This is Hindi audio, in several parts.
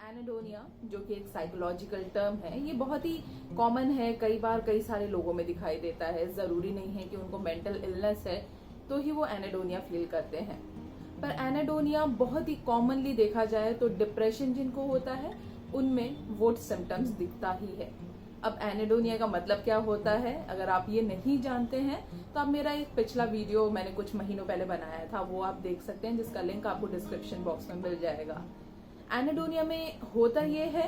एनेडोनिया जो कि एक साइकोलॉजिकल टर्म है, ये बहुत ही कॉमन है। कई बार कई सारे लोगों में दिखाई देता है। जरूरी नहीं है कि उनको मेंटल इलनेस है तो ही वो एनेडोनिया फील करते हैं। पर एनेडोनिया बहुत ही कॉमनली देखा जाए तो डिप्रेशन जिनको होता है उनमें वो सिम्टम्स दिखता ही है। अब एनेडोनिया का मतलब क्या होता है, अगर आप ये नहीं जानते हैं तो आप मेरा एक पिछला वीडियो मैंने कुछ महीनों पहले बनाया था, वो आप देख सकते हैं, जिसका लिंक आपको डिस्क्रिप्शन बॉक्स में मिल जाएगा। एनेडोनिया में होता ये है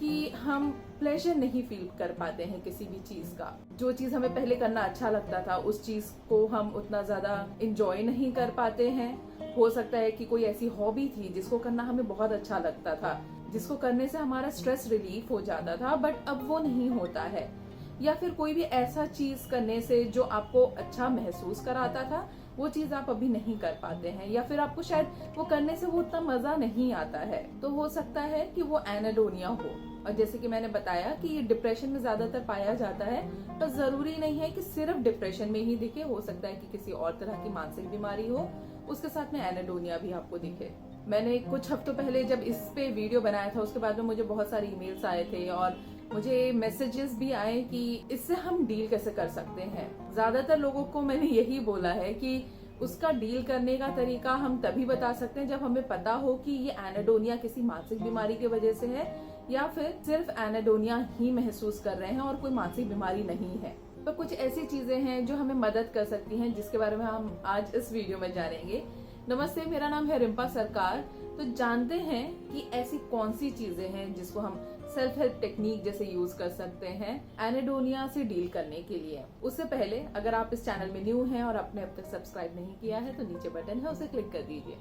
कि हम प्लेजर नहीं फील कर पाते हैं किसी भी चीज का। जो चीज हमें पहले करना अच्छा लगता था उस चीज को हम उतना ज्यादा इंजॉय नहीं कर पाते हैं। हो सकता है कि कोई ऐसी हॉबी थी जिसको करना हमें बहुत अच्छा लगता था, जिसको करने से हमारा स्ट्रेस रिलीफ हो जाता था, बट अब वो नहीं होता है। या फिर कोई भी ऐसा चीज करने से जो आपको अच्छा महसूस कराता था वो चीज आप अभी नहीं कर पाते हैं, या फिर आपको शायद वो करने से वो उतना मजा नहीं आता है। तो हो सकता है कि वो एनेडोनिया हो। और जैसे कि मैंने बताया कि ये डिप्रेशन में ज्यादातर पाया जाता है, पर जरूरी नहीं है कि सिर्फ डिप्रेशन में ही दिखे। हो सकता है कि किसी और तरह की मानसिक बीमारी हो उसके साथ में एनेडोनिया भी आपको दिखे। मैंने कुछ हफ्तों पहले जब इस पे वीडियो बनाया था उसके बाद में मुझे बहुत सारे ईमेल्स आए थे और मुझे मैसेजेस भी आए कि इससे हम डील कैसे कर सकते हैं। ज्यादातर लोगों को मैंने यही बोला है कि उसका डील करने का तरीका हम तभी बता सकते हैं जब हमें पता हो कि ये एनेडोनिया किसी मानसिक बीमारी की वजह से है या फिर सिर्फ एनेडोनिया ही महसूस कर रहे हैं और कोई मानसिक बीमारी नहीं है। तो कुछ ऐसी चीजें हैं जो हमें मदद कर सकती हैं जिसके बारे में हम आज इस वीडियो में जानेंगे। नमस्ते, मेरा नाम है रिम्पा सरकार। तो जानते हैं कि ऐसी कौन सी चीजें हैं जिसको हम सेल्फ हेल्प टेक्निक जैसे यूज कर सकते हैं एनेडोनिया से डील करने के लिए। उससे पहले अगर आप इस चैनल में न्यू हैं और आपने अब तक सब्सक्राइब नहीं किया है तो नीचे बटन है, उसे क्लिक कर दीजिए।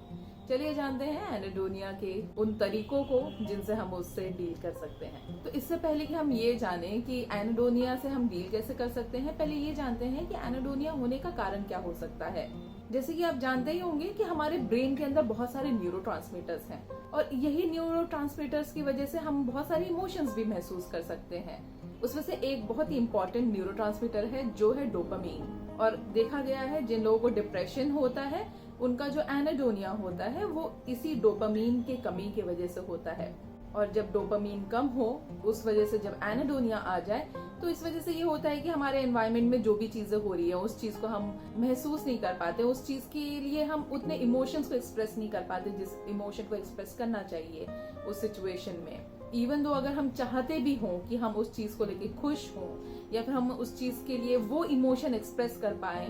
चलिए जानते हैं एनेडोनिया के उन तरीकों को जिनसे हम उससे डील कर सकते हैं। तो इससे पहले कि हम ये जाने कि एनेडोनिया से हम डील कैसे कर सकते हैं, पहले ये जानते हैं कि एनेडोनिया होने का कारण क्या हो सकता है। जैसे कि आप जानते ही होंगे कि हमारे ब्रेन के अंदर बहुत सारे न्यूरोट्रांसमीटर्स हैं और यही न्यूरोट्रांसमीटर्स की वजह से हम बहुत सारे इमोशंस भी महसूस कर सकते हैं। उसमें से एक बहुत ही इंपॉर्टेंट न्यूरोट्रांसमीटर है जो है डोपामीन। और देखा गया है जिन लोगों को डिप्रेशन होता है उनका जो एनेडोनिया होता है वो इसी डोपामीन के कमी की वजह से होता है। और जब डोपामीन कम हो उस वजह से जब एनेडोनिया आ जाए तो इस वजह से ये होता है कि हमारे एनवायरनमेंट में जो भी चीजें हो रही है उस चीज को हम महसूस नहीं कर पाते, उस चीज के लिए हम उतने इमोशंस को एक्सप्रेस नहीं कर पाते जिस इमोशन को एक्सप्रेस करना चाहिए उस सिचुएशन में। इवन दो अगर हम चाहते भी हों कि हम उस चीज को लेके खुश हों या फिर हम उस चीज के लिए वो इमोशन एक्सप्रेस कर पाए,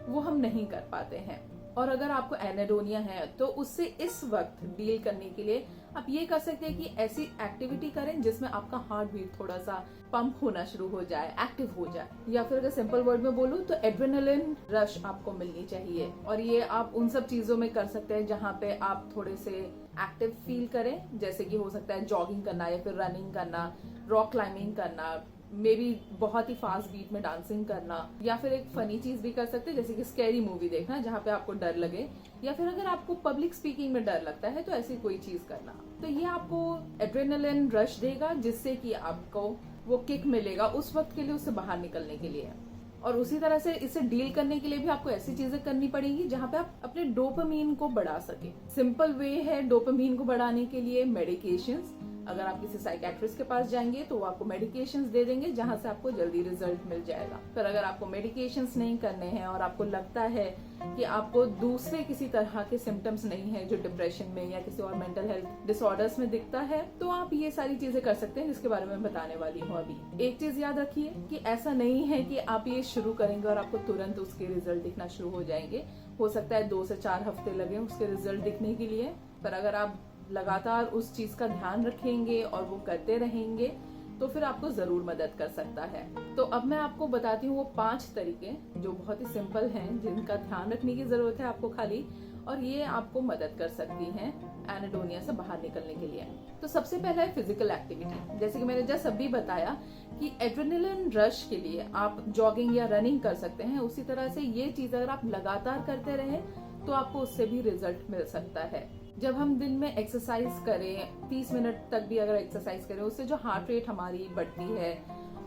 वो हम नहीं कर पाते हैं। और अगर आपको एनेडोनिया है तो उससे इस वक्त डील करने के लिए आप ये कर सकते हैं कि ऐसी एक्टिविटी करें जिसमें आपका हार्ट बीट थोड़ा सा पंप होना शुरू हो जाए, एक्टिव हो जाए। या फिर अगर सिंपल वर्ड में बोलूं तो एड्रेनालिन रश आपको मिलनी चाहिए। और ये आप उन सब चीजों में कर सकते हैं जहाँ पे आप थोड़े से एक्टिव फील करें, जैसे कि हो सकता है जॉगिंग करना या फिर रनिंग करना, रॉक क्लाइंबिंग करना, मे बी बहुत ही फास्ट बीट में डांसिंग करना, या फिर एक फनी चीज भी कर सकते हैं जैसे कि स्कैरी मूवी देखना जहाँ पे आपको डर लगे, या फिर अगर आपको पब्लिक स्पीकिंग में डर लगता है तो ऐसी कोई चीज करना। तो ये आपको एड्रेनालिन रश देगा जिससे कि आपको वो किक मिलेगा उस वक्त के लिए, उससे बाहर निकलने के लिए। और उसी तरह से इससे डील करने के लिए भी आपको ऐसी चीजें करनी पड़ेंगी जहाँ पे आप अपने डोपामीन को बढ़ा सके। सिंपल वे है डोपामीन को बढ़ाने के लिए मेडिकेशंस। अगर आप किसी साइकेट्रिस्ट के पास जाएंगे तो वो आपको मेडिकेशंस दे देंगे जहां से आपको जल्दी रिजल्ट मिल जाएगा। पर अगर आपको मेडिकेशंस नहीं करने हैं और आपको लगता है कि आपको दूसरे किसी तरह के सिम्टम्स नहीं है जो डिप्रेशन में या किसी और मेंटल हेल्थ डिसऑर्डर्स में दिखता है, तो आप ये सारी चीजें कर सकते हैं जिसके बारे में बताने वाली हूँ अभी। एक चीज याद रखिए कि ऐसा नहीं है कि आप ये शुरू करेंगे और आपको तुरंत उसके रिजल्ट दिखना शुरू हो जाएंगे। हो सकता है 2 से 4 हफ्ते लगे उसके रिजल्ट दिखने के लिए, पर अगर आप लगातार उस चीज का ध्यान रखेंगे और वो करते रहेंगे तो फिर आपको जरूर मदद कर सकता है। तो अब मैं आपको बताती हूँ वो 5 तरीके जो बहुत ही सिंपल हैं, जिनका ध्यान रखने की जरूरत है आपको खाली, और ये आपको मदद कर सकती हैं एनेडोनिया से बाहर निकलने के लिए। तो सबसे पहला है फिजिकल एक्टिविटी। जैसे कि मैंने जस्ट अभी बताया कि एड्रेनालिन रश के लिए आप जॉगिंग या रनिंग कर सकते हैं, उसी तरह से ये चीज अगर आप लगातार करते रहे तो आपको उससे भी रिजल्ट मिल सकता है। जब हम दिन में एक्सरसाइज करें 30 मिनट तक भी अगर एक्सरसाइज करें उससे जो हार्ट रेट हमारी बढ़ती है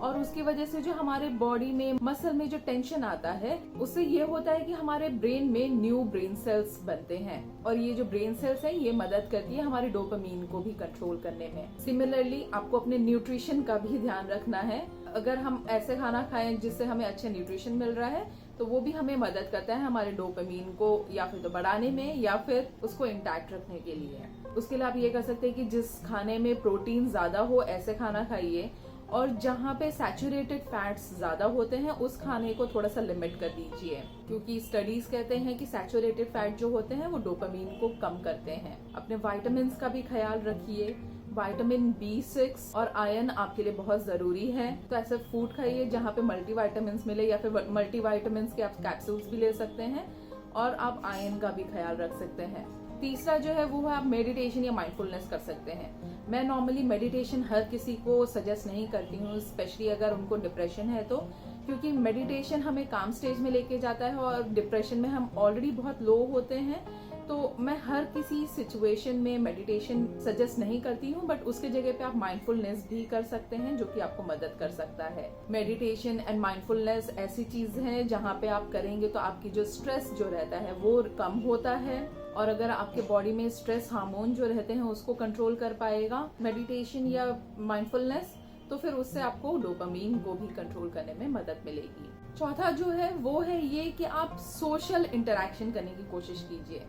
और उसकी वजह से जो हमारे बॉडी में मसल में जो टेंशन आता है उससे ये होता है कि हमारे ब्रेन में न्यू ब्रेन सेल्स बनते हैं और ये जो ब्रेन सेल्स हैं ये मदद करती है हमारे डोपामीन को भी कंट्रोल करने में। सिमिलरली आपको अपने न्यूट्रिशन का भी ध्यान रखना है। अगर हम ऐसे खाना खाएं जिससे हमें अच्छा न्यूट्रिशन मिल रहा है तो वो भी हमें मदद करता है हमारे डोपामीन को या फिर तो बढ़ाने में या फिर उसको इंटैक्ट रखने के लिए। उसके लिए आप ये कर सकते हैं कि जिस खाने में प्रोटीन ज्यादा हो ऐसे खाना खाइए, और जहाँ पे सैचुरेटेड फैट्स ज्यादा होते हैं उस खाने को थोड़ा सा लिमिट कर दीजिए, क्योंकि स्टडीज कहते हैं कि सैचुरेटेड फैट जो होते हैं वो डोपामीन को कम करते हैं। अपने विटामिन का भी ख्याल रखिए। विटामिन B6 और आयरन आपके लिए बहुत जरूरी है, तो ऐसे फूड खाइए जहाँ पे मल्टीविटामिन मिले, या फिर मल्टीविटामिन के आप कैप्सूल्स भी ले सकते हैं और आप आयरन का भी ख्याल रख सकते हैं। तीसरा जो है वो है आप मेडिटेशन या माइंडफुलनेस कर सकते हैं। मैं नॉर्मली मेडिटेशन हर किसी को सजेस्ट नहीं करती हूँ, स्पेशली अगर उनको डिप्रेशन है तो, क्योंकि मेडिटेशन हमें काम स्टेज में लेके जाता है और डिप्रेशन में हम ऑलरेडी बहुत लो होते हैं। तो मैं हर किसी सिचुएशन में मेडिटेशन सजेस्ट नहीं करती हूँ, बट उसके जगह पे आप माइंडफुलनेस भी कर सकते हैं जो कि आपको मदद कर सकता है। मेडिटेशन एंड माइंडफुलनेस ऐसी चीज है जहाँ पे आप करेंगे तो आपकी जो स्ट्रेस जो रहता है वो कम होता है, और अगर आपके बॉडी में स्ट्रेस हार्मोन जो रहते हैं उसको कंट्रोल कर पाएगा मेडिटेशन या माइंडफुलनेस, तो फिर उससे आपको डोपामीन को भी कंट्रोल करने में मदद मिलेगी। चौथा जो है वो है ये कि आप सोशल इंटरेक्शन करने की कोशिश कीजिए।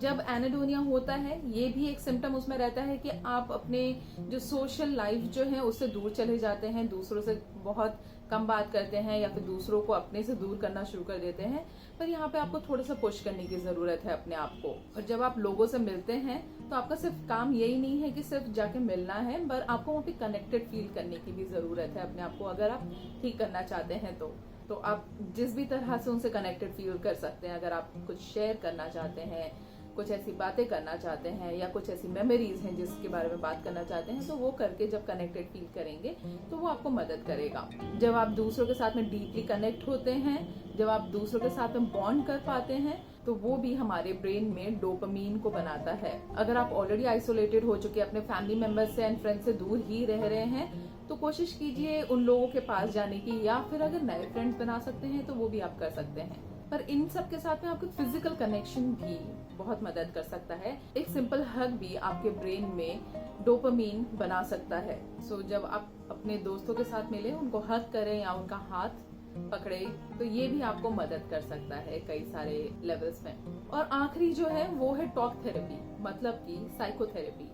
जब एनेडोनिया होता है ये भी एक सिम्टम उसमें रहता है कि आप अपने जो सोशल लाइफ जो है उससे दूर चले जाते हैं, दूसरों से बहुत कम बात करते हैं या फिर दूसरों को अपने से दूर करना शुरू कर देते हैं। पर यहाँ पे आपको थोड़ा सा पुश करने की जरूरत है अपने आप को। और जब आप लोगों से मिलते हैं तो आपका सिर्फ काम यही नहीं है कि सिर्फ जाके मिलना है, पर आपको वहाँ पे कनेक्टेड फील करने की भी जरूरत है अपने आप को, अगर आप ठीक करना चाहते हैं तो आप जिस भी तरह से उनसे कनेक्टेड फील कर सकते हैं। अगर आप कुछ शेयर करना चाहते हैं, कुछ ऐसी बातें करना चाहते हैं या कुछ ऐसी मेमोरीज हैं जिसके बारे में बात करना चाहते हैं, तो वो करके जब कनेक्टेड फील करेंगे तो वो आपको मदद करेगा। जब आप दूसरों के साथ में डीपली कनेक्ट होते हैं, जब आप दूसरों के साथ में बॉन्ड कर पाते हैं, तो वो भी हमारे ब्रेन में डोपामीन को बनाता है। अगर आप ऑलरेडी आइसोलेटेड हो चुके, अपने फैमिली मेंबर्स से एंड फ्रेंड्स से दूर ही रह रहे हैं, तो कोशिश कीजिए उन लोगों के पास जाने की, या फिर अगर नए फ्रेंड्स बना सकते हैं तो वो भी आप कर सकते हैं। पर इन सब के साथ में आपको फिजिकल कनेक्शन भी बहुत मदद कर सकता है। एक सिंपल हग भी आपके ब्रेन में डोपामीन बना सकता है। सो जब आप अपने दोस्तों के साथ मिले, उनको हग करें या उनका हाथ पकड़े, तो ये भी आपको मदद कर सकता है कई सारे लेवल्स में। और आखिरी जो है वो है टॉक थेरेपी, मतलब कि साइकोथेरेपी।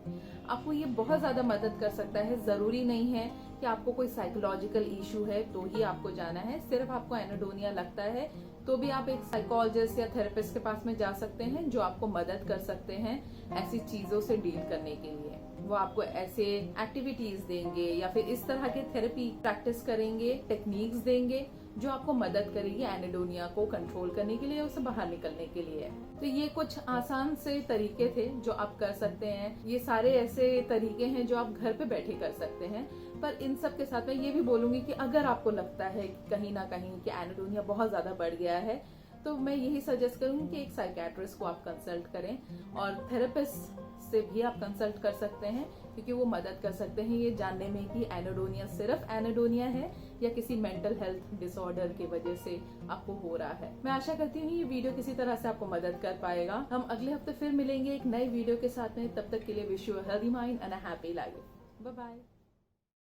आपको ये बहुत ज्यादा मदद कर सकता है। जरूरी नहीं है कि आपको कोई साइकोलॉजिकल इशू है तो ही आपको जाना है। सिर्फ आपको एनेडोनिया लगता है तो भी आप एक साइकोलॉजिस्ट या थेरेपिस्ट के पास में जा सकते हैं, जो आपको मदद कर सकते हैं ऐसी चीजों से डील करने के लिए। वो आपको ऐसे एक्टिविटीज देंगे या फिर इस तरह के थेरेपी प्रैक्टिस करेंगे, टेक्निक्स देंगे जो आपको मदद करेगी एनेडोनिया को कंट्रोल करने के लिए, उससे बाहर निकलने के लिए। तो ये कुछ आसान से तरीके थे जो आप कर सकते हैं। ये सारे ऐसे तरीके हैं जो आप घर पे बैठे कर सकते हैं। पर इन सब के साथ मैं ये भी बोलूंगी कि अगर आपको लगता है कि कहीं ना कहीं कि एनेडोनिया बहुत ज्यादा बढ़ गया है, तो मैं यही सजेस्ट करूंगी कि एक साइकियाट्रिस्ट को आप कंसल्ट करें, और थेरेपिस्ट से भी आप कंसल्ट कर सकते हैं, क्योंकि वो मदद कर सकते हैं ये जानने में कि एनेडोनिया सिर्फ एनेडोनिया है या किसी मेंटल हेल्थ डिसऑर्डर की वजह से आपको हो रहा है। मैं आशा करती हूँ ये वीडियो किसी तरह से आपको मदद कर पाएगा। हम अगले हफ्ते फिर मिलेंगे एक नई वीडियो के साथ में। तब तक के लिए wish you a healthy mind and a happy life. Bye bye.